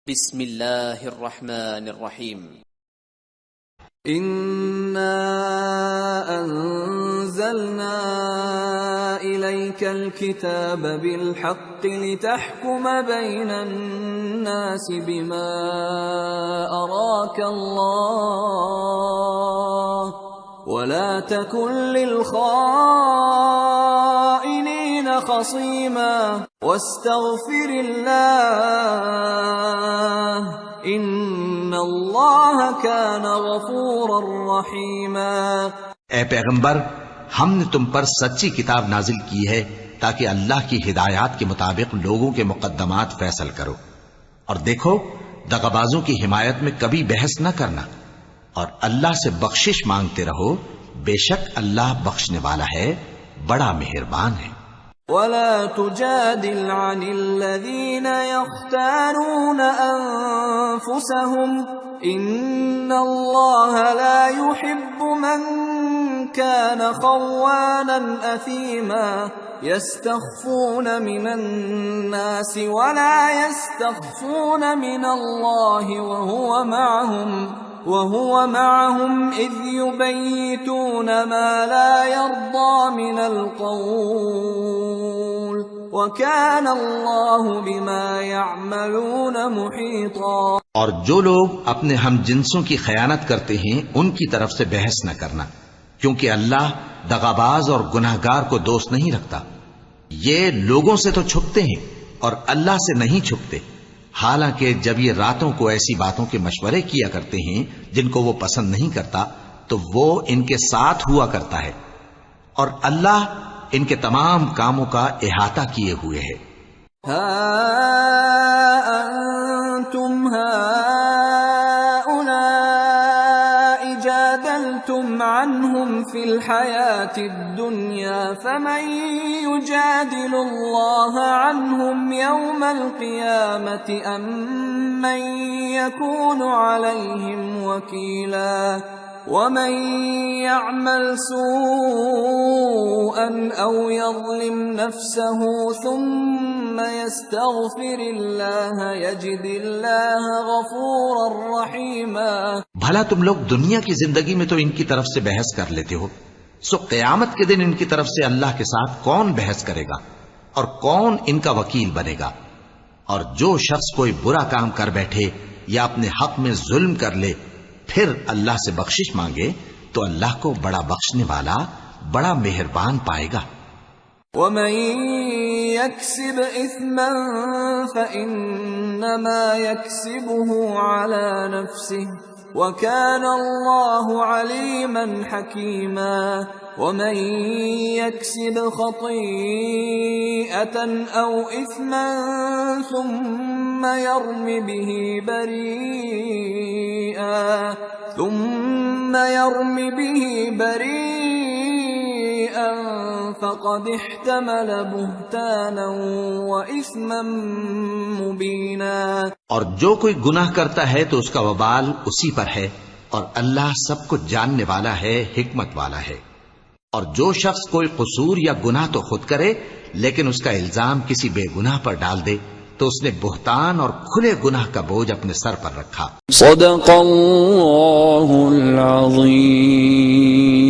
بسم الله الرحمن الرحيم. إنا أنزلنا إليك الكتاب بالحق لتحكم بين الناس بما أراك الله ولا تكن للخائنين خصيما واستغفر الله ان اللہ کان غفورا رحیما۔ اے پیغمبر، ہم نے تم پر سچی کتاب نازل کی ہے تاکہ اللہ کی ہدایات کے مطابق لوگوں کے مقدمات فیصل کرو، اور دیکھو دغابازوں کی حمایت میں کبھی بحث نہ کرنا، اور اللہ سے بخشش مانگتے رہو، بے شک اللہ بخشنے والا ہے، بڑا مہربان ہے۔ ولا تجادل عن الذين يختارون أنفسهم إن الله لا يحب من كان خوانا أثيما يستخفون من الناس ولا يستخفون من الله وهو معهم إذ يبيتون ما لا يرضى من القول وكان الله بما يعملون محيطا۔ اور جو لوگ اپنے ہم جنسوں کی خیانت کرتے ہیں ان کی طرف سے بحث نہ کرنا، کیونکہ اللہ دغاباز اور گناہگار کو دوست نہیں رکھتا۔ یہ لوگوں سے تو چھپتے ہیں اور اللہ سے نہیں چھپتے، حالانکہ جب یہ راتوں کو ایسی باتوں کے مشورے کیا کرتے ہیں جن کو وہ پسند نہیں کرتا تو وہ ان کے ساتھ ہوا کرتا ہے، اور اللہ ان کے تمام کاموں کا احاطہ کیے ہوئے ہے۔ ہا انتم هؤلاء جادلتم عنهم في الحياة الدنيا فمن يجادل الله عنهم يوم القيامة أم من يكون عليهم وكيلا ومن يعمل سوءا أو يظلم نفسه ثم يستغفر الله يجد الله غفورا رحيما۔ بھلا تم لوگ دنیا کی زندگی میں تو ان کی طرف سے بحث کر لیتے ہو، سو قیامت کے دن ان کی طرف سے اللہ کے ساتھ کون بحث کرے گا اور کون ان کا وکیل بنے گا؟ اور جو شخص کوئی برا کام کر بیٹھے یا اپنے حق میں ظلم کر لے پھر اللہ سے بخشش مانگے تو اللہ کو بڑا بخشنے والا، بڑا مہربان پائے گا۔ وَمَن يَكْسِبْ إِثْمًا فَإِنَّمَا يَكْسِبُهُ عَلَى نَفْسِهِ وَكَانَ اللَّهُ عَلِيمًا حَكِيمًا۔ وَمَن يَكْسِبْ خَطِيئَةً أَوْ إِثْمًا ثُمَّ يَرْمِ بِهِ بَرِيئًا فَقَدِ احْتَمَلَ بُهْتَانًا وَإِثْمًا مُبِينًا۔ اور جو کوئی گناہ کرتا ہے تو اس کا وبال اسی پر ہے، اور اللہ سب کچھ جاننے والا ہے، حکمت والا ہے۔ اور جو شخص کوئی قصور یا گناہ تو خود کرے لیکن اس کا الزام کسی بے گناہ پر ڈال دے تو اس نے بہتان اور کھلے گناہ کا بوجھ اپنے سر پر رکھا۔ صدق اللہ العظیم۔